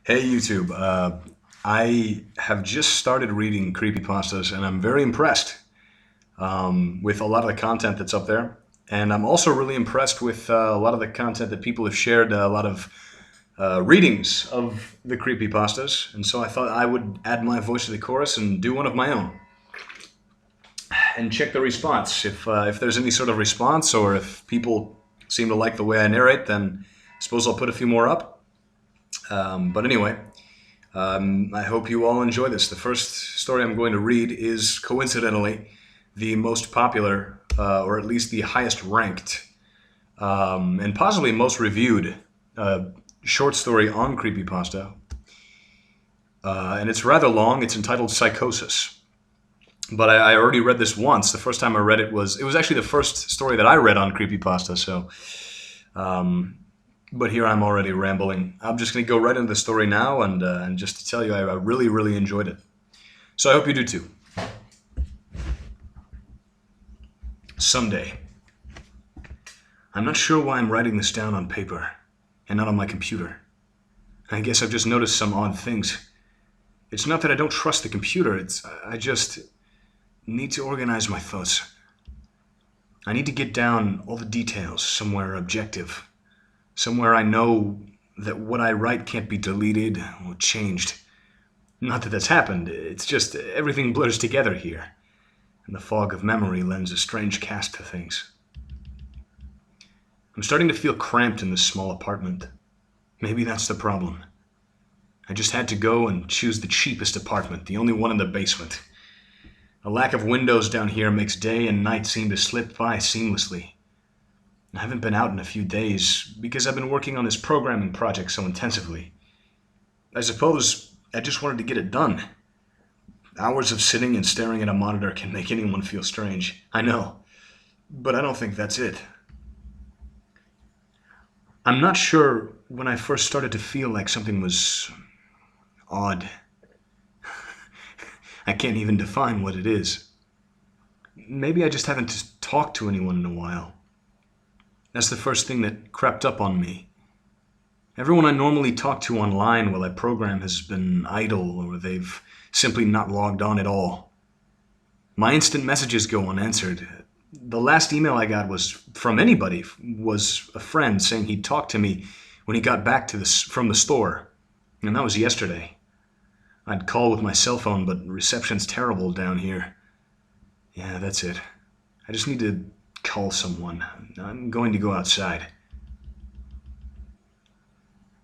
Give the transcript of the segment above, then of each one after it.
Hey YouTube, I have just started reading creepypastas and I'm very impressed with a lot of the content that's up there. And I'm also really impressed with a lot of the content that people have shared, a lot of readings of the creepypastas. And so I thought I would add my voice to the chorus and do one of my own and check the response. If there's any sort of response or if people seem to like the way I narrate, then I suppose I'll put a few more up. But anyway, I hope you all enjoy this. The first story I'm going to read is coincidentally the most popular, or at least the highest ranked, and possibly most reviewed uh, short story on creepypasta. And it's rather long. It's entitled Psychosis. But I already read this once. The first time I read it was actually the first story that I read on creepypasta. So but here I'm already rambling. I'm just going to go right into the story now, and just to tell you, I really, really enjoyed it. So I hope you do too. Someday. I'm not sure why I'm writing this down on paper and not on my computer. I guess I've just noticed some odd things. It's not that I don't trust the computer, I just need to organize my thoughts. I need to get down all the details somewhere objective, somewhere I know that what I write can't be deleted or changed. Not that that's happened, it's just everything blurs together here, and the fog of memory lends a strange cast to things. I'm starting to feel cramped in this small apartment. Maybe that's the problem. I just had to go and choose the cheapest apartment, the only one in the basement. A lack of windows down here makes day and night seem to slip by seamlessly. I haven't been out in a few days because I've been working on this programming project so intensively. I suppose I just wanted to get it done. Hours of sitting and staring at a monitor can make anyone feel strange. I know. But I don't think that's it. I'm not sure when I first started to feel like something was odd. I can't even define what it is. Maybe I just haven't talked to anyone in a while. That's the first thing that crept up on me. Everyone I normally talk to online while I program has been idle or they've simply not logged on at all. My instant messages go unanswered. The last email I got was from anybody was a friend saying he'd talk to me when he got back from the store, and that was yesterday. I'd call with my cell phone, but reception's terrible down here. Yeah, that's it. I just need to call someone. I'm going to go outside.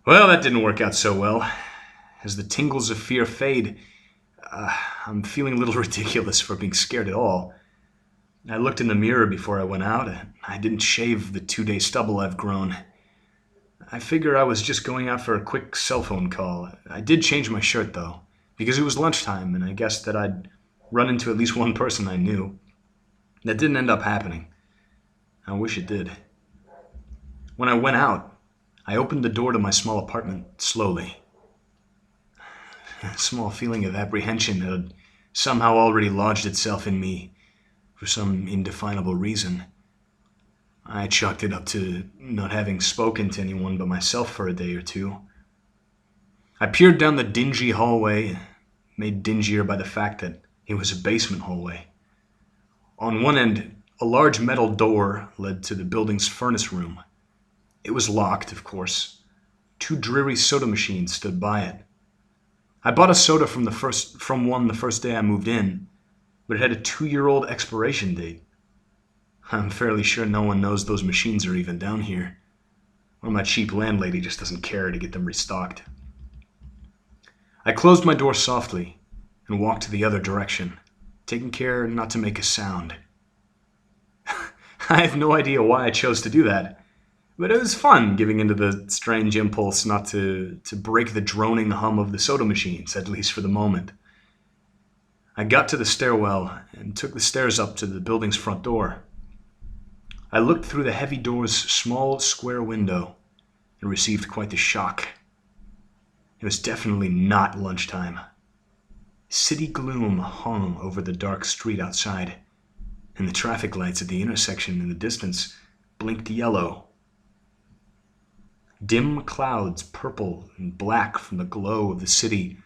Well, that didn't work out so well. As the tingles of fear fade, I'm feeling a little ridiculous for being scared at all. I looked in the mirror before I went out, and I didn't shave the 2-day stubble I've grown. I figure I was just going out for a quick cell phone call. I did change my shirt, though, because it was lunchtime, and I guessed that I'd run into at least one person I knew. That didn't end up happening. I wish it did. When I went out, I opened the door to my small apartment slowly. A small feeling of apprehension had somehow already lodged itself in me for some indefinable reason. I chalked it up to not having spoken to anyone but myself for a day or two. I peered down the dingy hallway, made dingier by the fact that it was a basement hallway. On one end, a large metal door led to the building's furnace room. It was locked, of course. 2 dreary soda machines stood by it. I bought a soda from one the first day I moved in, but it had a 2-year-old expiration date. I'm fairly sure no one knows those machines are even down here, or my cheap landlady just doesn't care to get them restocked. I closed my door softly and walked to the other direction, taking care not to make a sound. I have no idea why I chose to do that, but it was fun giving into the strange impulse not to break the droning hum of the soda machines, at least for the moment. I got to the stairwell and took the stairs up to the building's front door. I looked through the heavy door's small square window and received quite the shock. It was definitely not lunchtime. City gloom hung over the dark street outside, and the traffic lights at the intersection in the distance blinked yellow. Dim clouds, purple and black from the glow of the city,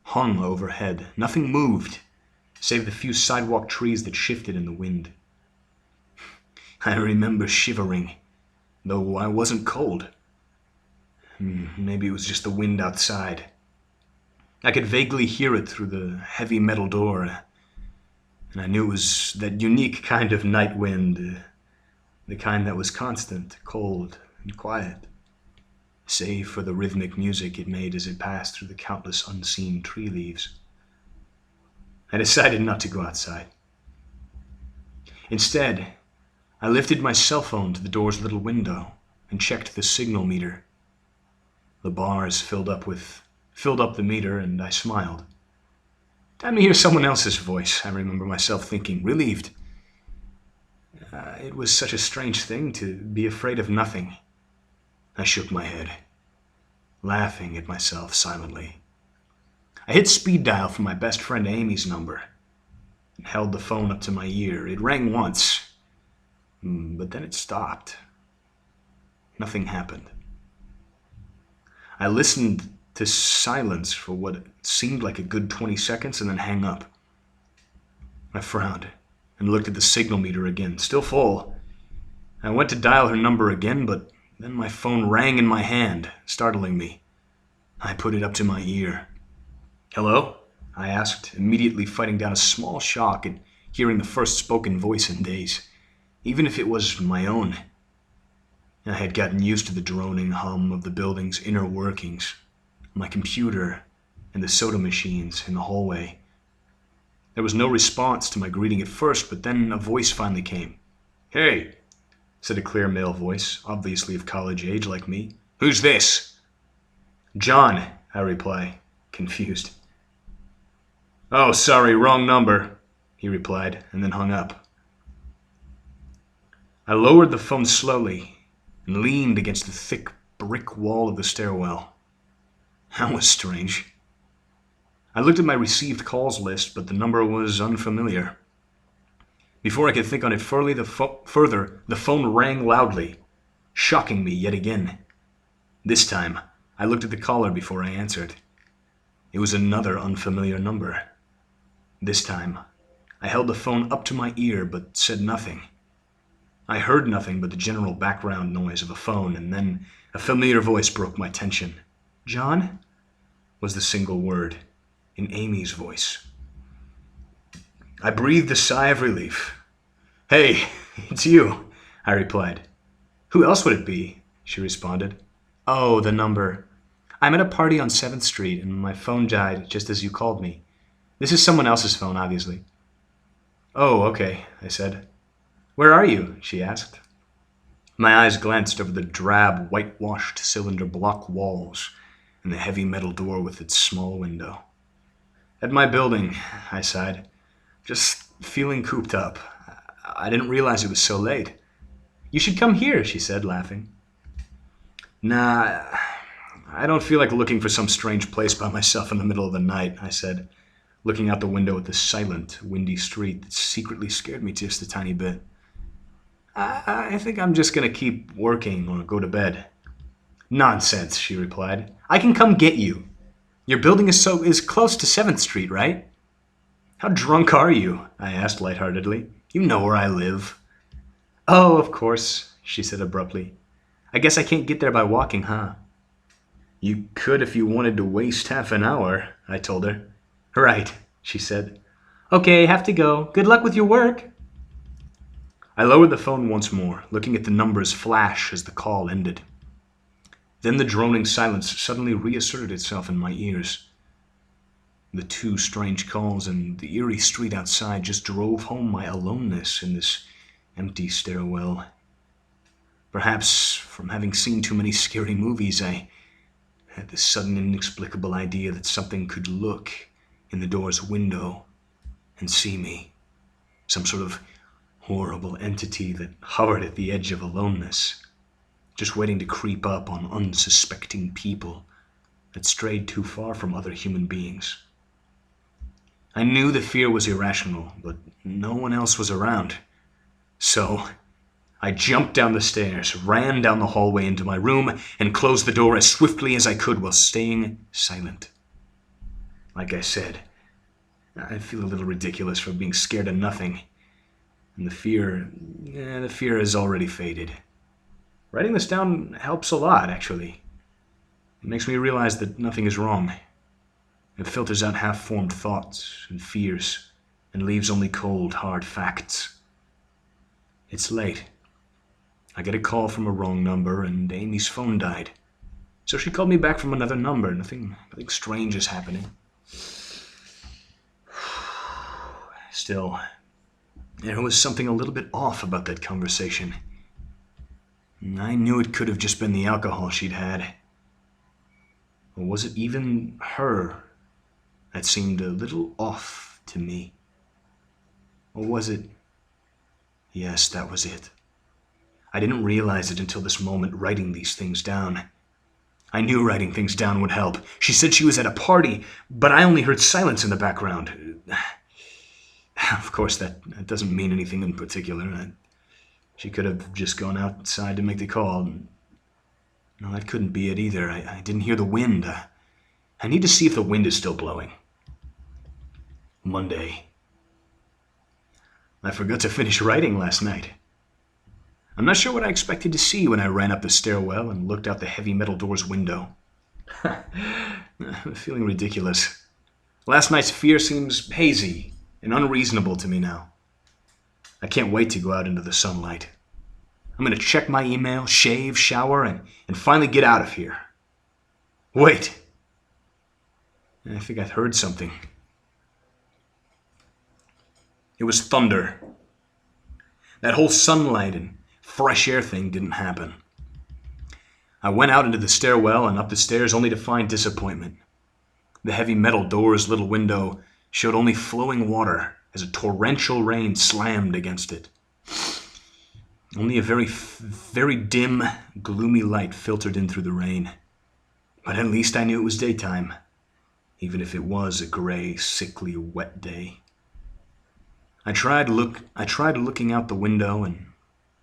hung overhead. Nothing moved, save the few sidewalk trees that shifted in the wind. I remember shivering, though I wasn't cold. Maybe it was just the wind outside. I could vaguely hear it through the heavy metal door, and I knew it was that unique kind of night wind, the kind that was constant, cold, and quiet, save for the rhythmic music it made as it passed through the countless unseen tree leaves. I decided not to go outside. Instead, I lifted my cell phone to the door's little window and checked the signal meter. The bars filled up the meter, and I smiled. Time to hear someone else's voice, I remember myself thinking, relieved. It was such a strange thing to be afraid of nothing. I shook my head, laughing at myself silently. I hit speed dial for my best friend Amy's number and held the phone up to my ear. It rang once, but then it stopped. Nothing happened. I listened to silence for what seemed like a good 20 seconds and then hang up. I frowned and looked at the signal meter again, still full. I went to dial her number again, but then my phone rang in my hand, startling me. I put it up to my ear. "Hello?" I asked, immediately fighting down a small shock at hearing the first spoken voice in days, even if it was my own. I had gotten used to the droning hum of the building's inner workings, my computer, and the soda machines in the hallway. There was no response to my greeting at first, but then a voice finally came. "Hey," said a clear male voice, obviously of college age like me. "Who's this?" "John," I reply, confused. "Oh, sorry, wrong number," he replied, and then hung up. I lowered the phone slowly and leaned against the thick brick wall of the stairwell. That was strange. I looked at my received calls list, but the number was unfamiliar. Before I could think on it further, the phone rang loudly, shocking me yet again. This time, I looked at the caller before I answered. It was another unfamiliar number. This time, I held the phone up to my ear but said nothing. I heard nothing but the general background noise of a phone, and then a familiar voice broke my tension. "John?" was the single word, in Amy's voice. I breathed a sigh of relief. "Hey, it's you," I replied. "Who else would it be?" she responded. "Oh, the number. I'm at a party on 7th Street, and my phone died just as you called me. This is someone else's phone, obviously." "Oh, okay," I said. "Where are you?" she asked. My eyes glanced over the drab, whitewashed cylinder block walls and the heavy metal door with its small window. "At my building," I sighed. "Just feeling cooped up. I didn't realize it was so late." "You should come here," she said, laughing. "Nah, I don't feel like looking for some strange place by myself in the middle of the night," I said, looking out the window at the silent, windy street that secretly scared me just a tiny bit. I think I'm just going to keep working or go to bed." "Nonsense," she replied. "I can come get you. Your building is close to 7th Street, right?" "How drunk are you?" I asked lightheartedly. "You know where I live." "Oh, of course," she said abruptly. "I guess I can't get there by walking, huh?" "You could if you wanted to waste half an hour," I told her. "Right," she said. "Okay, have to go. Good luck with your work." I lowered the phone once more, looking at the numbers flash as the call ended. Then the droning silence suddenly reasserted itself in my ears. The two strange calls and the eerie street outside just drove home my aloneness in this empty stairwell. Perhaps from having seen too many scary movies, I had this sudden inexplicable idea that something could look in the door's window and see me. Some sort of horrible entity that hovered at the edge of aloneness, just waiting to creep up on unsuspecting people that strayed too far from other human beings. I knew the fear was irrational, but no one else was around. So I jumped down the stairs, ran down the hallway into my room, and closed the door as swiftly as I could while staying silent. Like I said, I feel a little ridiculous for being scared of nothing. And the fear has already faded. Writing this down helps a lot, actually. It makes me realize that nothing is wrong. It filters out half-formed thoughts and fears and leaves only cold, hard facts. It's late. I get a call from a wrong number and Amy's phone died. So she called me back from another number. Nothing strange is happening. Still, there was something a little bit off about that conversation. I knew it could have just been the alcohol she'd had. Or was it even her that seemed a little off to me? Or was it? Yes, that was it. I didn't realize it until this moment writing these things down. I knew writing things down would help. She said she was at a party, but I only heard silence in the background. Of course, that doesn't mean anything in particular. She could have just gone outside to make the call. No, that couldn't be it either. I didn't hear the wind. I need to see if the wind is still blowing. Monday. I forgot to finish writing last night. I'm not sure what I expected to see when I ran up the stairwell and looked out the heavy metal door's window. I'm feeling ridiculous. Last night's fear seems hazy and unreasonable to me now. I can't wait to go out into the sunlight. I'm going to check my email, shave, shower, and finally get out of here. Wait. I think I heard something. It was thunder. That whole sunlight and fresh air thing didn't happen. I went out into the stairwell and up the stairs only to find disappointment. The heavy metal door's little window showed only flowing water as a torrential rain slammed against it. Only a very dim, gloomy light filtered in through the rain. But at least I knew it was daytime, even if it was a gray, sickly, wet day. I tried looking out the window and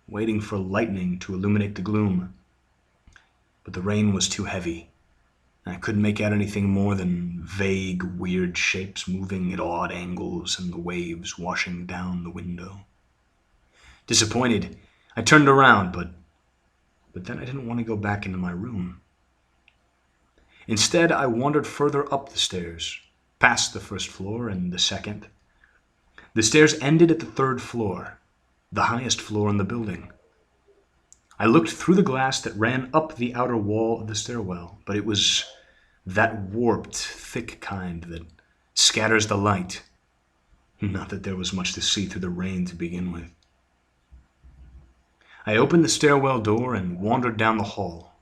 waiting for lightning to illuminate the gloom. But the rain was too heavy. I couldn't make out anything more than vague, weird shapes moving at odd angles and the waves washing down the window. Disappointed, I turned around, but then I didn't want to go back into my room. Instead, I wandered further up the stairs, past the first floor and the second. The stairs ended at the third floor, the highest floor in the building. I looked through the glass that ran up the outer wall of the stairwell, but it was that warped, thick kind that scatters the light. Not that there was much to see through the rain to begin with. I opened the stairwell door and wandered down the hall.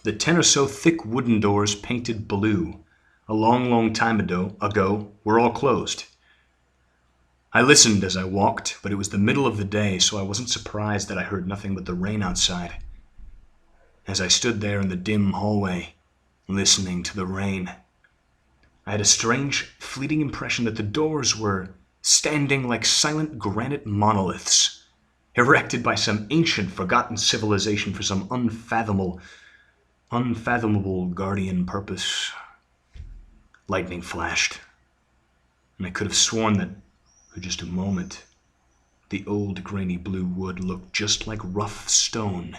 The 10 or so thick wooden doors painted blue, a long time ago, were all closed. I listened as I walked, but it was the middle of the day, so I wasn't surprised that I heard nothing but the rain outside. As I stood there in the dim hallway, listening to the rain, I had a strange, fleeting impression that the doors were standing like silent granite monoliths, erected by some ancient, forgotten civilization for some unfathomable guardian purpose. Lightning flashed, and I could have sworn that for just a moment, the old grainy blue wood looked just like rough stone.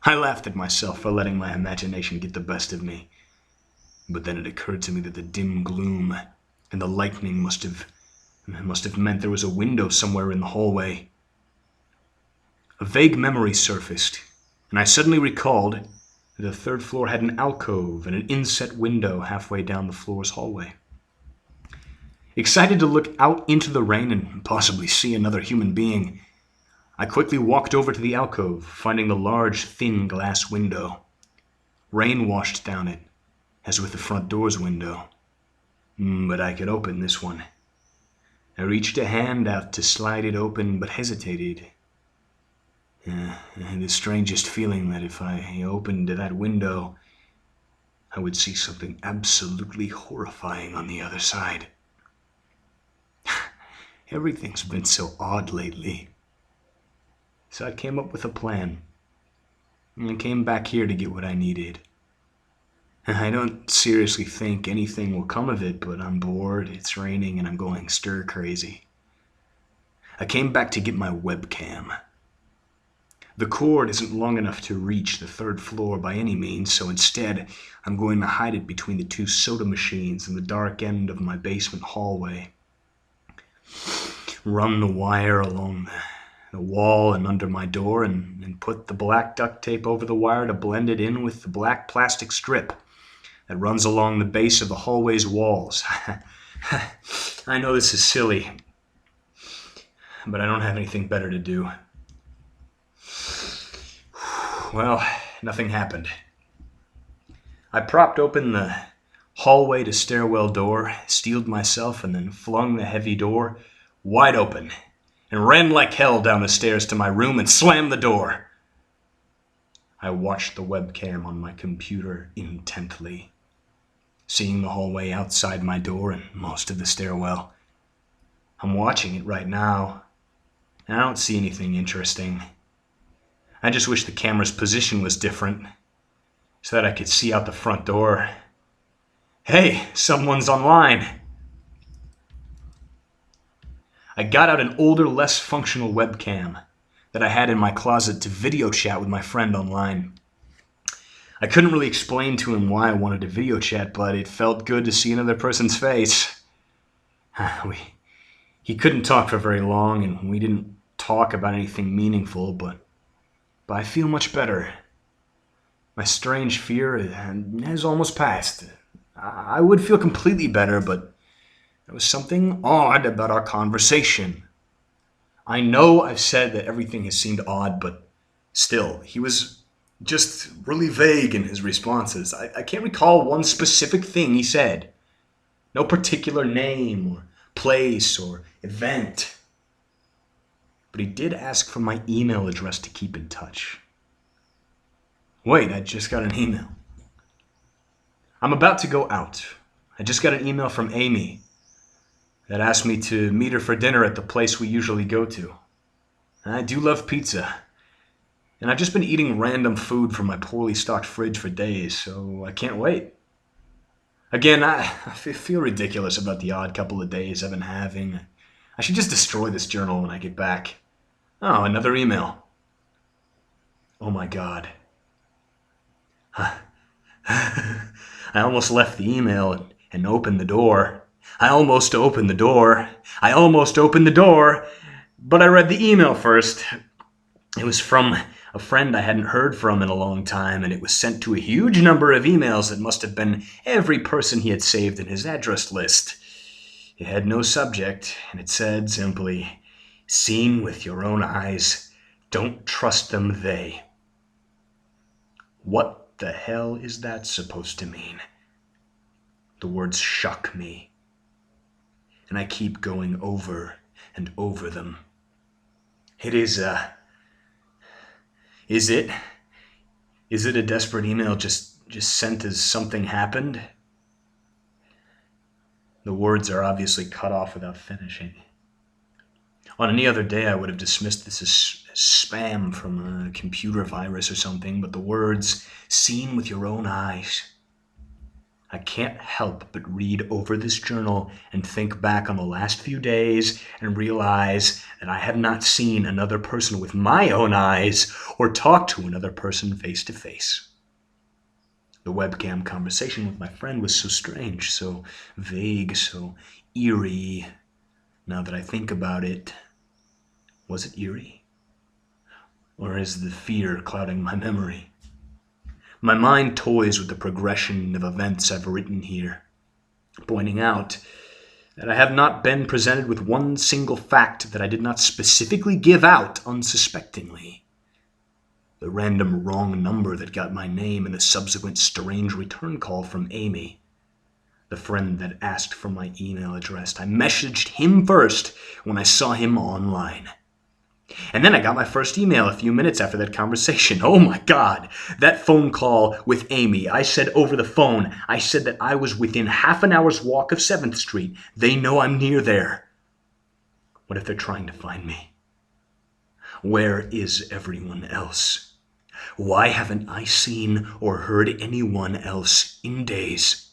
I laughed at myself for letting my imagination get the best of me. But then it occurred to me that the dim gloom and the lightning must have meant there was a window somewhere in the hallway. A vague memory surfaced, and I suddenly recalled that the third floor had an alcove and an inset window halfway down the floor's hallway. Excited to look out into the rain and possibly see another human being, I quickly walked over to the alcove, finding the large, thin glass window. Rain washed down it, as with the front door's window. But I could open this one. I reached a hand out to slide it open, but hesitated. I had the strangest feeling that if I opened that window, I would see something absolutely horrifying on the other side. Everything's been so odd lately. So I came up with a plan. And I came back here to get what I needed. I don't seriously think anything will come of it, but I'm bored, it's raining, and I'm going stir crazy. I came back to get my webcam. The cord isn't long enough to reach the 3rd floor by any means, so instead I'm going to hide it between the 2 soda machines in the dark end of my basement hallway. Run the wire along the wall and under my door and put the black duct tape over the wire to blend it in with the black plastic strip that runs along the base of the hallway's walls. I know this is silly, but I don't have anything better to do. Well, nothing happened. I propped open the hallway to stairwell door, steeled myself, and then flung the heavy door wide open and ran like hell down the stairs to my room and slammed the door. I watched the webcam on my computer intently, seeing the hallway outside my door and most of the stairwell. I'm watching it right now, and I don't see anything interesting. I just wish the camera's position was different, so that I could see out the front door. Hey, someone's online. I got out an older, less functional webcam that I had in my closet to video chat with my friend online. I couldn't really explain to him why I wanted to video chat, but it felt good to see another person's face. He couldn't talk for very long, and we didn't talk about anything meaningful, but I feel much better. My strange fear has almost passed. I would feel completely better, but there was something odd about our conversation. I know I've said that everything has seemed odd, but still, he was just really vague in his responses. I can't recall one specific thing he said. No particular name or place or event. But he did ask for my email address to keep in touch. Wait, I just got an email. I'm about to go out. I just got an email from Amy that asked me to meet her for dinner at the place we usually go to. I do love pizza. And I've just been eating random food from my poorly stocked fridge for days, so I can't wait. Again, I feel ridiculous about the odd couple of days I've been having. I should just destroy this journal when I get back. Oh, another email. Oh my God. I almost left the email and opened the door. I almost opened the door, but I read the email first. It was from a friend I hadn't heard from in a long time, and it was sent to a huge number of emails that must have been every person he had saved in his address list. It had no subject, and it said simply, "Seen with your own eyes, don't trust them, they." What the hell is that supposed to mean? The words shock me, and I keep going over and over them. Is it a desperate email just sent as something happened? The words are obviously cut off without finishing. On any other day, I would have dismissed this as spam from a computer virus or something, but the words, "seen with your own eyes." I can't help but read over this journal and think back on the last few days and realize that I have not seen another person with my own eyes or talked to another person face to face. The webcam conversation with my friend was so strange, so vague, so eerie. Now that I think about it, was it eerie? Or is the fear clouding my memory? My mind toys with the progression of events I've written here, pointing out that I have not been presented with one single fact that I did not specifically give out unsuspectingly. The random wrong number that got my name and the subsequent strange return call from Amy, the friend that asked for my email address. I messaged him first when I saw him online. And then I got my first email a few minutes after that conversation. Oh my God, that phone call with Amy. I said over the phone, I said that I was within half an hour's walk of 7th Street. They know I'm near there. What if they're trying to find me? Where is everyone else? Why haven't I seen or heard anyone else in days?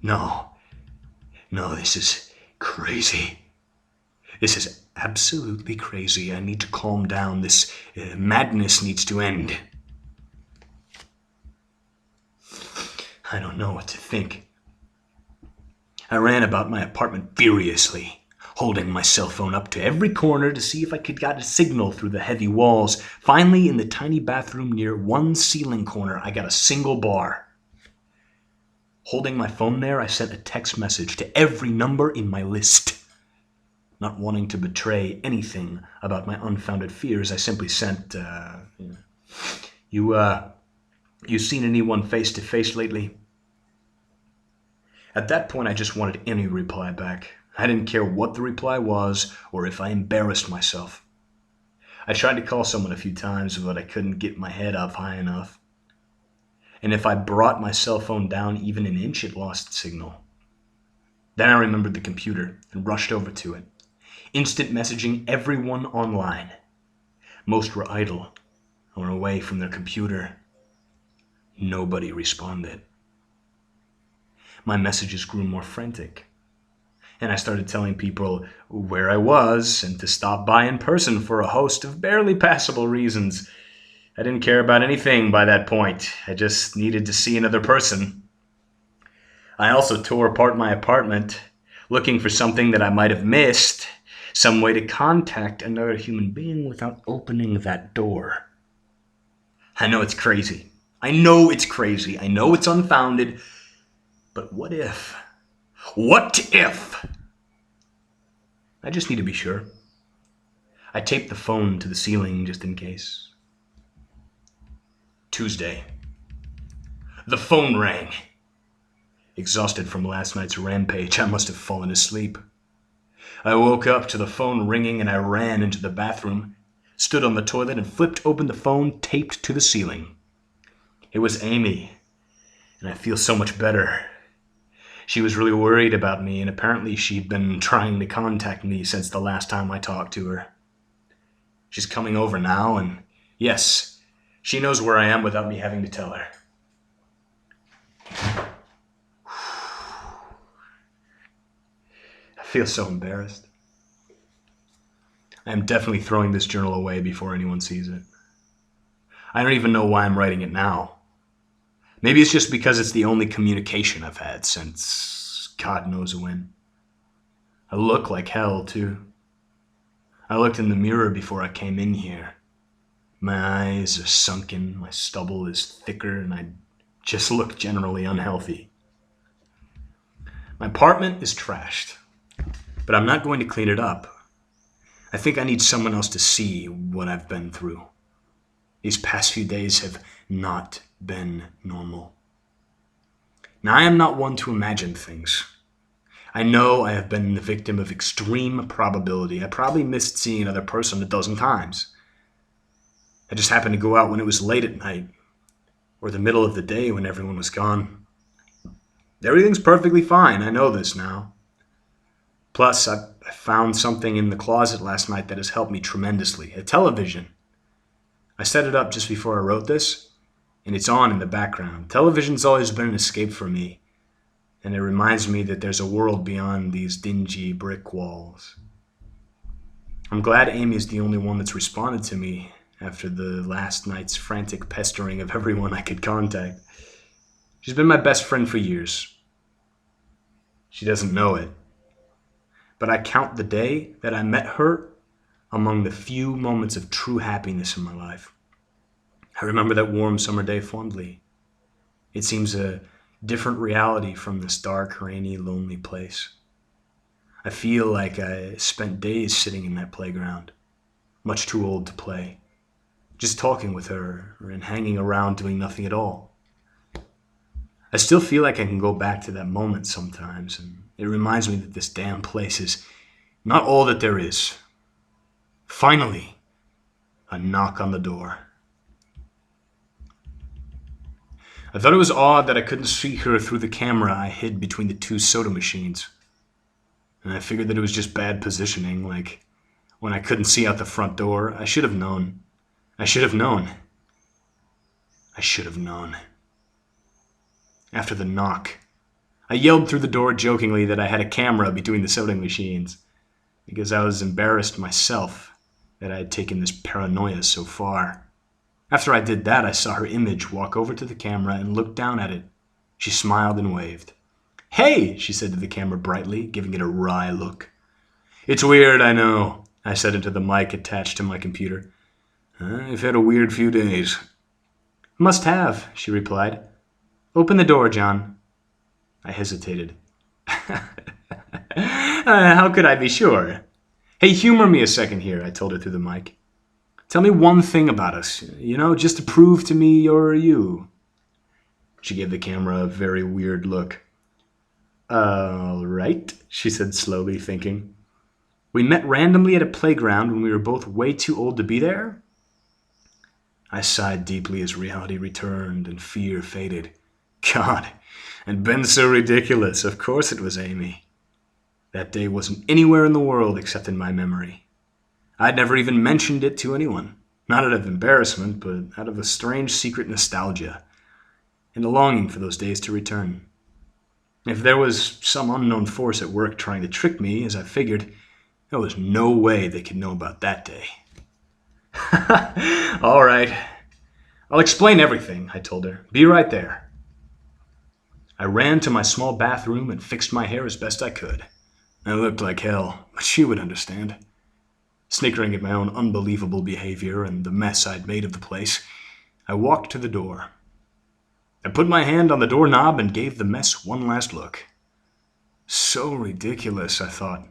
No, this is crazy. This is absolutely crazy. I need to calm down. This madness needs to end. I don't know what to think. I ran about my apartment furiously, holding my cell phone up to every corner to see if I could get a signal through the heavy walls. Finally, in the tiny bathroom near one ceiling corner, I got a single bar. Holding my phone there, I sent a text message to every number in my list. Not wanting to betray anything about my unfounded fears, I simply sent, You seen anyone face to face lately? At that point, I just wanted any reply back. I didn't care what the reply was or if I embarrassed myself. I tried to call someone a few times, but I couldn't get my head up high enough. And if I brought my cell phone down even an inch, it lost signal. Then I remembered the computer and rushed over to it, instant messaging everyone online. Most were idle or away from their computer. Nobody responded. My messages grew more frantic, and I started telling people where I was and to stop by in person for a host of barely passable reasons. I didn't care about anything by that point. I just needed to see another person. I also tore apart my apartment, looking for something that I might have missed, some way to contact another human being without opening that door. I know it's crazy. I know it's crazy. I know it's unfounded. But what if? What if? I just need to be sure. I taped the phone to the ceiling just in case. Tuesday. The phone rang. Exhausted from last night's rampage, I must have fallen asleep. I woke up to the phone ringing and I ran into the bathroom, stood on the toilet and flipped open the phone taped to the ceiling. It was Amy, and I feel so much better. She was really worried about me, and apparently she'd been trying to contact me since the last time I talked to her. She's coming over now, and yes, she knows where I am without me having to tell her. I feel so embarrassed. I am definitely throwing this journal away before anyone sees it. I don't even know why I'm writing it now. Maybe it's just because it's the only communication I've had since God knows when. I look like hell, too. I looked in the mirror before I came in here. My eyes are sunken, my stubble is thicker, and I just look generally unhealthy. My apartment is trashed, but I'm not going to clean it up. I think I need someone else to see what I've been through. These past few days have not been normal. Now, I am not one to imagine things. I know I have been the victim of extreme probability. I probably missed seeing another person a dozen times. I just happened to go out when it was late at night, or the middle of the day when everyone was gone. Everything's perfectly fine, I know this now. Plus, I found something in the closet last night that has helped me tremendously. A television. I set it up just before I wrote this, and it's on in the background. Television's always been an escape for me, and it reminds me that there's a world beyond these dingy brick walls. I'm glad Amy's the only one that's responded to me after the last night's frantic pestering of everyone I could contact. She's been my best friend for years. She doesn't know it, but I count the day that I met her among the few moments of true happiness in my life. I remember that warm summer day fondly. It seems a different reality from this dark, rainy, lonely place. I feel like I spent days sitting in that playground, much too old to play, just talking with her and hanging around doing nothing at all. I still feel like I can go back to that moment sometimes, and it reminds me that this damn place is not all that there is. Finally, a knock on the door. I thought it was odd that I couldn't see her through the camera I hid between the two soda machines. And I figured that it was just bad positioning, like when I couldn't see out the front door. I should have known. I should have known. I should have known. After the knock, I yelled through the door jokingly that I had a camera between the sewing machines, because I was embarrassed myself that I had taken this paranoia so far. After I did that, I saw her image walk over to the camera and look down at it. She smiled and waved. "Hey," she said to the camera brightly, giving it a wry look. "It's weird, I know," I said into the mic attached to my computer. "I've had a weird few days." "Must have," she replied. "Open the door, John." I hesitated. How could I be sure? "Hey, humor me a second here," I told her through the mic. "Tell me one thing about us, just to prove to me you're you." She gave the camera a very weird look. "All right," she said slowly, thinking. "We met randomly at a playground when we were both way too old to be there?" I sighed deeply as reality returned and fear faded. God, and been so ridiculous. Of course it was Amy. That day wasn't anywhere in the world except in my memory. I'd never even mentioned it to anyone. Not out of embarrassment, but out of a strange secret nostalgia and a longing for those days to return. If there was some unknown force at work trying to trick me, as I figured, there was no way they could know about that day. "All right. I'll explain everything," I told her. "Be right there." I ran to my small bathroom and fixed my hair as best I could. I looked like hell, but she would understand. Snickering at my own unbelievable behavior and the mess I'd made of the place, I walked to the door. I put my hand on the doorknob and gave the mess one last look. So ridiculous, I thought.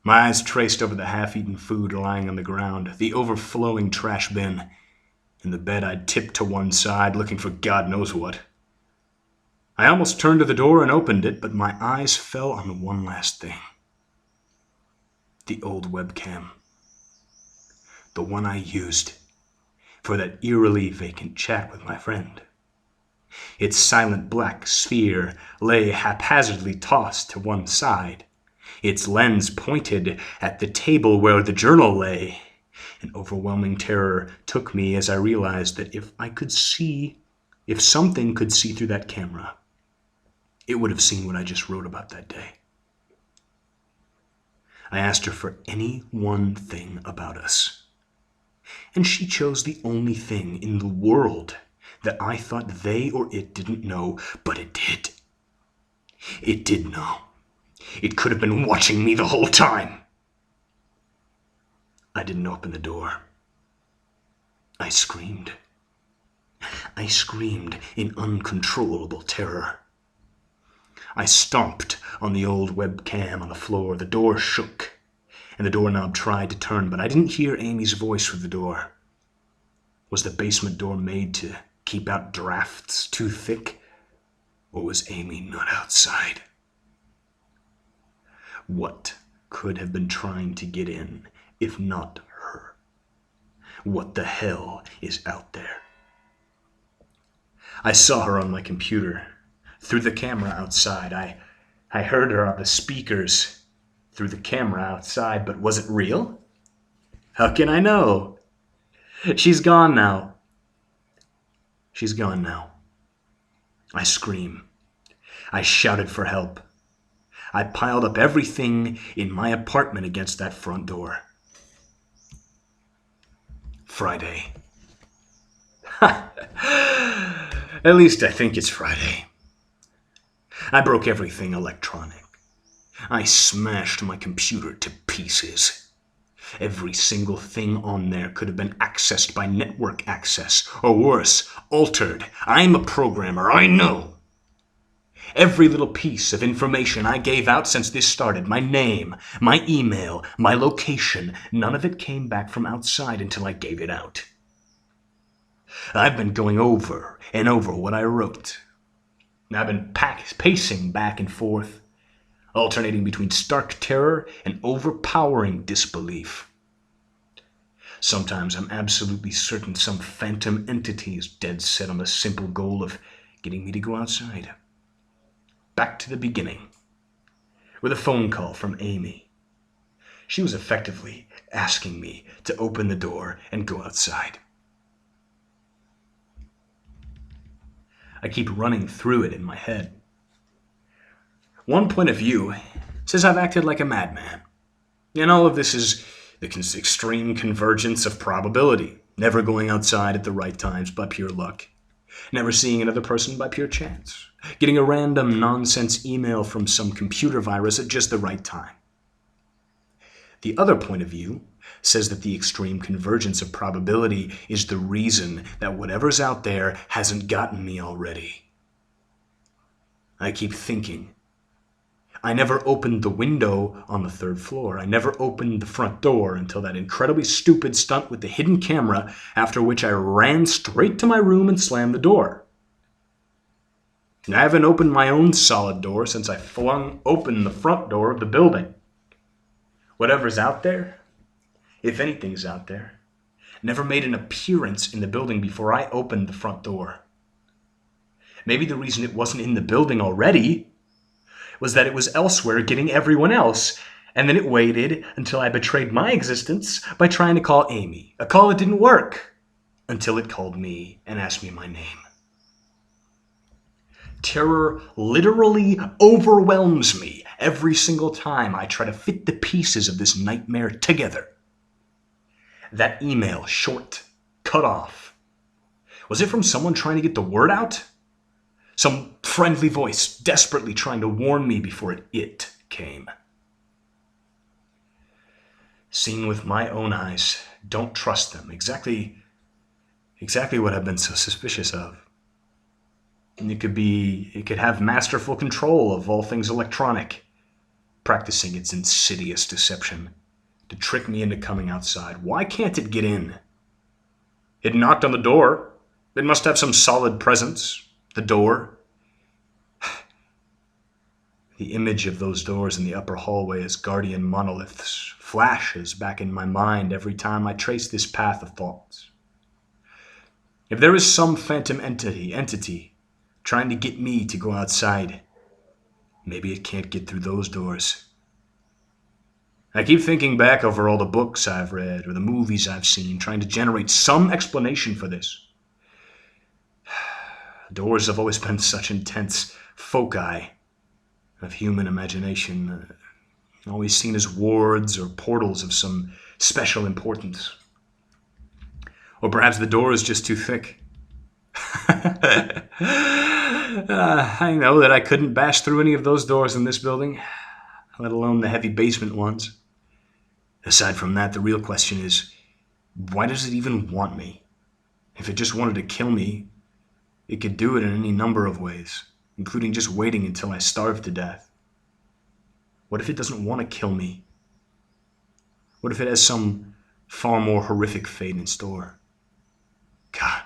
My eyes traced over the half-eaten food lying on the ground, the overflowing trash bin, and the bed I'd tipped to one side, looking for God knows what. I almost turned to the door and opened it, but my eyes fell on one last thing. The old webcam. The one I used for that eerily vacant chat with my friend. Its silent black sphere lay haphazardly tossed to one side. Its lens pointed at the table where the journal lay. An overwhelming terror took me as I realized that if something could see through that camera, it would have seen what I just wrote about that day. I asked her for any one thing about us, and she chose the only thing in the world that I thought they or it didn't know, but it did. It did know. It could have been watching me the whole time. I didn't open the door. I screamed. I screamed in uncontrollable terror. I stomped on the old webcam on the floor. The door shook, and the doorknob tried to turn, but I didn't hear Amy's voice through the door. Was the basement door made to keep out drafts too thick, or was Amy not outside? What could have been trying to get in, if not her? What the hell is out there? I saw her on my computer, through the camera outside. I heard her on the speakers, through the camera outside, but was it real? How can I know? She's gone now. She's gone now. I scream. I shouted for help. I piled up everything in my apartment against that front door. Friday. At least I think it's Friday. I broke everything electronic. I smashed my computer to pieces. Every single thing on there could have been accessed by network access, or worse, altered. I'm a programmer, I know. Every little piece of information I gave out since this started, my name, my email, my location, none of it came back from outside until I gave it out. I've been going over and over what I wrote. I've been pacing back and forth, alternating between stark terror and overpowering disbelief. Sometimes I'm absolutely certain some phantom entity is dead set on the simple goal of getting me to go outside. Back to the beginning, with a phone call from Amy. She was effectively asking me to open the door and go outside. I keep running through it in my head. One point of view says I've acted like a madman. And all of this is the extreme convergence of probability. Never going outside at the right times by pure luck. Never seeing another person by pure chance. Getting a random nonsense email from some computer virus at just the right time. The other point of view says that the extreme convergence of probability is the reason that whatever's out there hasn't gotten me already. I keep thinking. I never opened the window on the 3rd floor. I never opened the front door until that incredibly stupid stunt with the hidden camera, after which I ran straight to my room and slammed the door. And I haven't opened my own solid door since I flung open the front door of the building. Whatever's out there, if anything's out there, never made an appearance in the building before I opened the front door. Maybe the reason it wasn't in the building already was that it was elsewhere getting everyone else, and then it waited until I betrayed my existence by trying to call Amy. A call that didn't work until it called me and asked me my name. Terror literally overwhelms me every single time I try to fit the pieces of this nightmare together. That email, short, cut off. Was it from someone trying to get the word out? Some friendly voice desperately trying to warn me before it came. Seen with my own eyes, don't trust them. Exactly what I've been so suspicious of. And it could have masterful control of all things electronic, practicing its insidious deception to trick me into coming outside. Why can't it get in? It knocked on the door. It must have some solid presence. The door. The image of those doors in the upper hallway as guardian monoliths flashes back in my mind every time I trace this path of thoughts. If there is some phantom entity trying to get me to go outside, maybe it can't get through those doors. I keep thinking back over all the books I've read or the movies I've seen, trying to generate some explanation for this. Doors have always been such intense foci of human imagination, always seen as wards or portals of some special importance. Or perhaps the door is just too thick. I know that I couldn't bash through any of those doors in this building, let alone the heavy basement ones. Aside from that, the real question is, why does it even want me? If it just wanted to kill me, it could do it in any number of ways, including just waiting until I starve to death. What if it doesn't want to kill me? What if it has some far more horrific fate in store? God,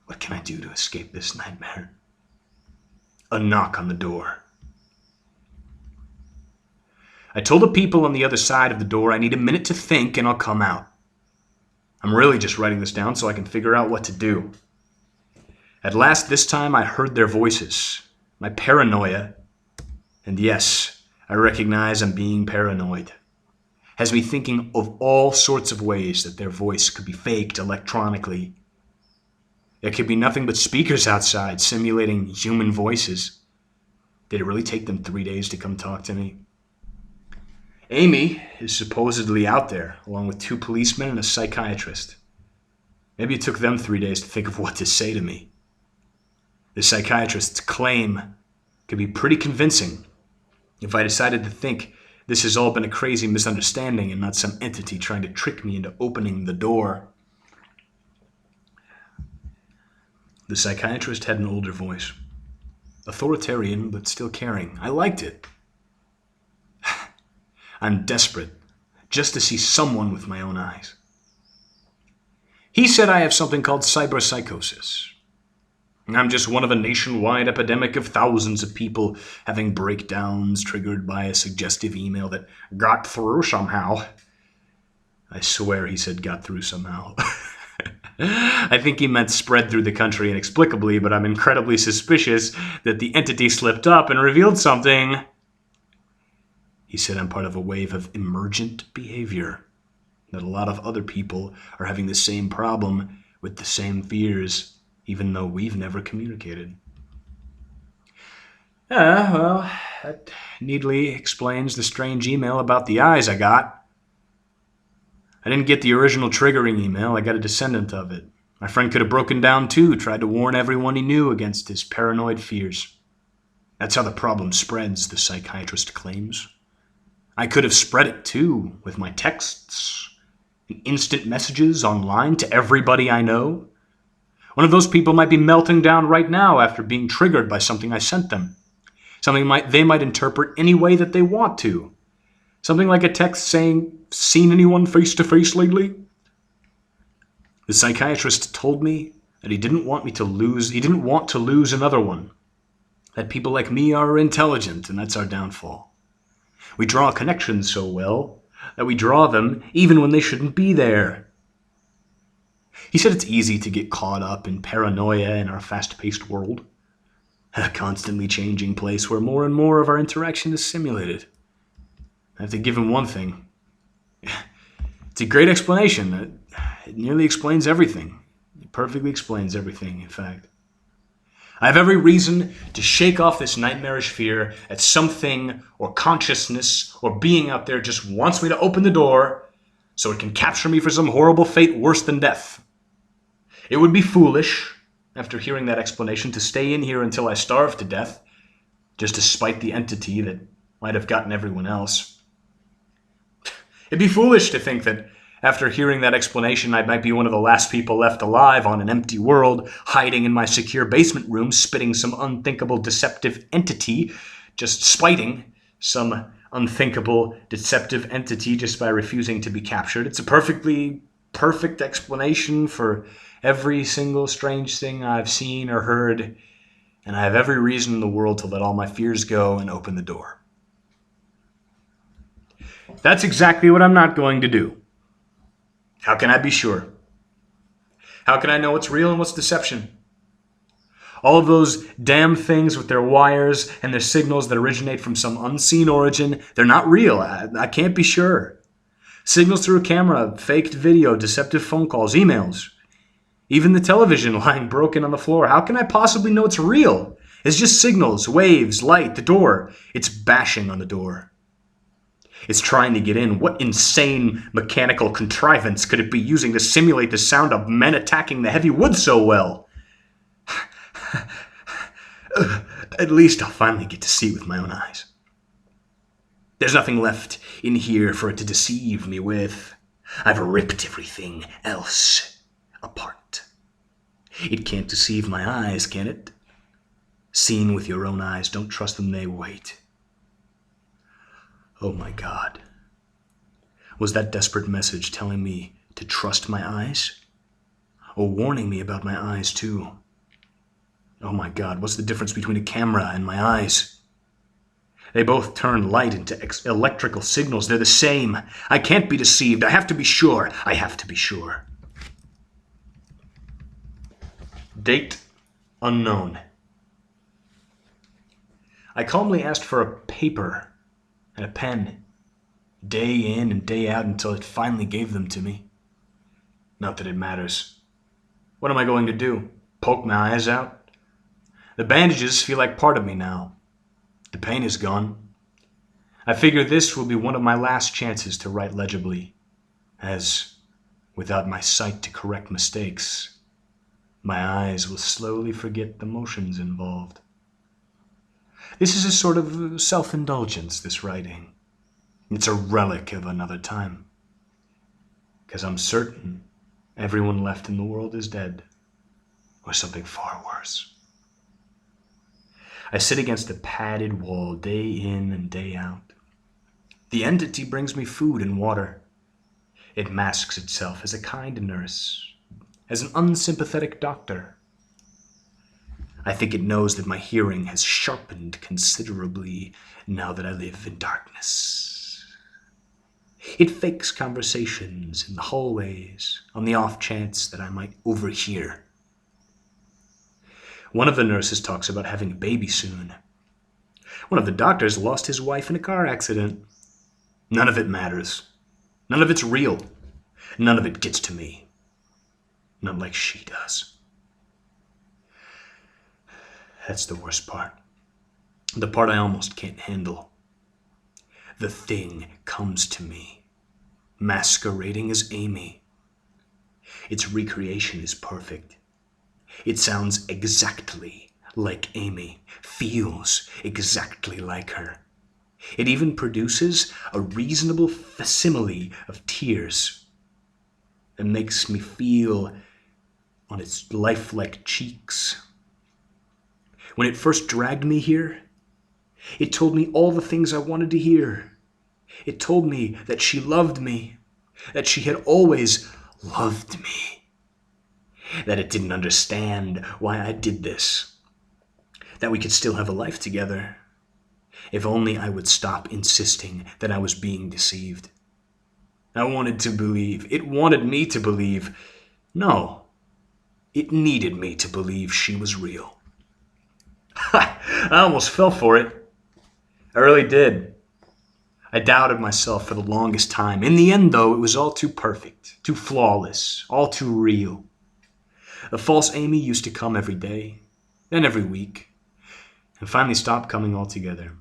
what can I do to escape this nightmare? A knock on the door. I told the people on the other side of the door I need a minute to think and I'll come out. I'm really just writing this down so I can figure out what to do. At last, this time, I heard their voices. My paranoia, and yes, I recognize I'm being paranoid, has me thinking of all sorts of ways that their voice could be faked electronically. There could be nothing but speakers outside simulating human voices. Did it really take them 3 days to come talk to me? Amy is supposedly out there, along with 2 policemen and a psychiatrist. Maybe it took them 3 days to think of what to say to me. The psychiatrist's claim could be pretty convincing if I decided to think this has all been a crazy misunderstanding and not some entity trying to trick me into opening the door. The psychiatrist had an older voice. Authoritarian, but still caring. I liked it. I'm desperate just to see someone with my own eyes. He said I have something called cyberpsychosis. I'm just one of a nationwide epidemic of thousands of people having breakdowns triggered by a suggestive email that got through somehow. I swear he said got through somehow. I think he meant spread through the country inexplicably, but I'm incredibly suspicious that the entity slipped up and revealed something. He said I'm part of a wave of emergent behavior, that a lot of other people are having the same problem with the same fears, even though we've never communicated. Well, that neatly explains the strange email about the eyes I got. I didn't get the original triggering email, I got a descendant of it. My friend could have broken down too, tried to warn everyone he knew against his paranoid fears. That's how the problem spreads, the psychiatrist claims. I could have spread it too, with my texts and instant messages online to everybody I know. One of those people might be melting down right now after being triggered by something I sent them. Something they might interpret any way that they want to. Something like a text saying, "Seen anyone face to face lately?" The psychiatrist told me that he didn't want to lose another one. That people like me are intelligent, and that's our downfall. We draw connections so well that we draw them even when they shouldn't be there. He said it's easy to get caught up in paranoia in our fast-paced world. A constantly changing place where more and more of our interaction is simulated. I have to give him one thing. It's a great explanation. It nearly explains everything. It perfectly explains everything, in fact. I have every reason to shake off this nightmarish fear that something or consciousness or being out there just wants me to open the door so it can capture me for some horrible fate worse than death. It would be foolish, after hearing that explanation, to stay in here until I starve to death, just to spite the entity that might have gotten everyone else. It'd be foolish to think that after hearing that explanation, I might be one of the last people left alive on an empty world, hiding in my secure basement room, spitting some unthinkable deceptive entity, just spiting some unthinkable deceptive entity just by refusing to be captured. It's a perfectly perfect explanation for every single strange thing I've seen or heard, and I have every reason in the world to let all my fears go and open the door. That's exactly what I'm not going to do. How can I be sure? How can I know what's real and what's deception? All of those damn things with their wires and their signals that originate from some unseen origin, they're not real. I can't be sure. Signals through a camera, faked video, deceptive phone calls, emails. Even the television lying broken on the floor. How can I possibly know it's real? It's just signals, waves, light, the door. It's bashing on the door. It's trying to get in. What insane mechanical contrivance could it be using to simulate the sound of men attacking the heavy wood so well? At least I'll finally get to see it with my own eyes. There's nothing left in here for it to deceive me with. I've ripped everything else apart. It can't deceive my eyes, can it? Seen with your own eyes, don't trust them, they wait. Oh my God. Was that desperate message telling me to trust my eyes? Or warning me about my eyes too? Oh my God, what's the difference between a camera and my eyes? They both turn light into electrical signals. They're the same. I can't be deceived. I have to be sure. I have to be sure. Date unknown. I calmly asked for a paper and a pen, day in and day out until it finally gave them to me. Not that it matters. What am I going to do? Poke my eyes out? The bandages feel like part of me now. The pain is gone. I figure this will be one of my last chances to write legibly, as, without my sight to correct mistakes, my eyes will slowly forget the motions involved. This is a sort of self-indulgence, this writing. It's a relic of another time. Because I'm certain everyone left in the world is dead, or something far worse. I sit against a padded wall day in and day out. The entity brings me food and water. It masks itself as a kind nurse, as an unsympathetic doctor. I think it knows that my hearing has sharpened considerably now that I live in darkness. It fakes conversations in the hallways on the off chance that I might overhear. One of the nurses talks about having a baby soon. One of the doctors lost his wife in a car accident. None of it matters. None of it's real. None of it gets to me. Not like she does. That's the worst part. The part I almost can't handle. The thing comes to me, masquerading as Amy. Its recreation is perfect. It sounds exactly like Amy, feels exactly like her. It even produces a reasonable facsimile of tears that makes me feel on its lifelike cheeks. When it first dragged me here, it told me all the things I wanted to hear. It told me that she loved me, that she had always loved me, that it didn't understand why I did this, that we could still have a life together, if only I would stop insisting that I was being deceived. I wanted to believe. It wanted me to believe. No, it needed me to believe she was real. I almost fell for it. I really did. I doubted myself for the longest time. In the end, though, it was all too perfect, too flawless, all too real. The false Amy used to come every day, then every week, and finally stopped coming altogether.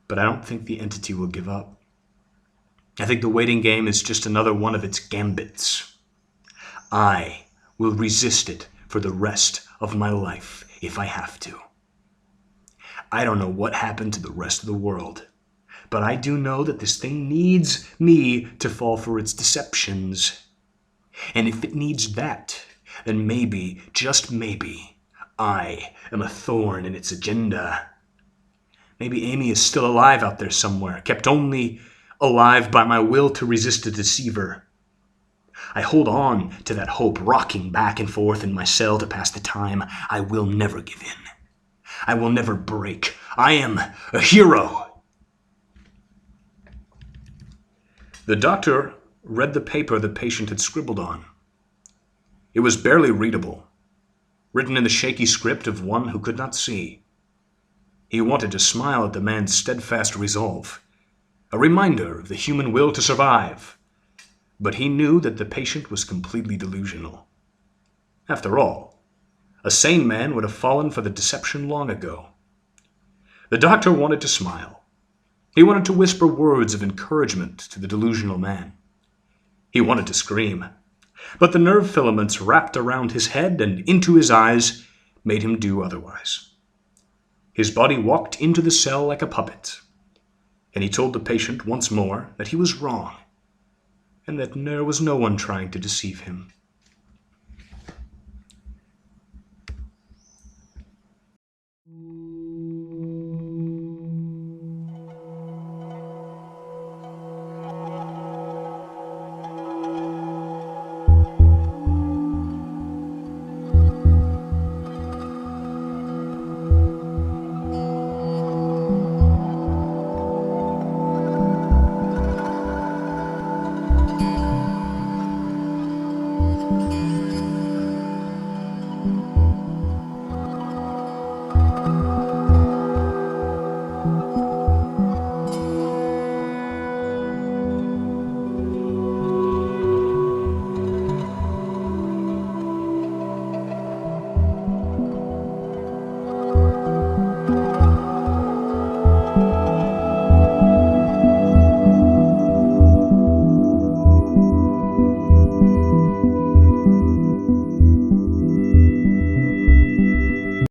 But I don't think the entity will give up. I think the waiting game is just another one of its gambits. I will resist it for the rest of my life if I have to. I don't know what happened to the rest of the world, but I do know that this thing needs me to fall for its deceptions. And if it needs that, then maybe, just maybe, I am a thorn in its agenda. Maybe Amy is still alive out there somewhere, kept only alive by my will to resist a deceiver. I hold on to that hope, rocking back and forth in my cell to pass the time. I will never give in. I will never break. I am a hero. The doctor read the paper the patient had scribbled on. It was barely readable, written in the shaky script of one who could not see. He wanted to smile at the man's steadfast resolve, a reminder of the human will to survive, but he knew that the patient was completely delusional. After all, a sane man would have fallen for the deception long ago. The doctor wanted to smile. He wanted to whisper words of encouragement to the delusional man. He wanted to scream, but the nerve filaments wrapped around his head and into his eyes made him do otherwise. His body walked into the cell like a puppet, and he told the patient once more that he was wrong, and that there was no one trying to deceive him.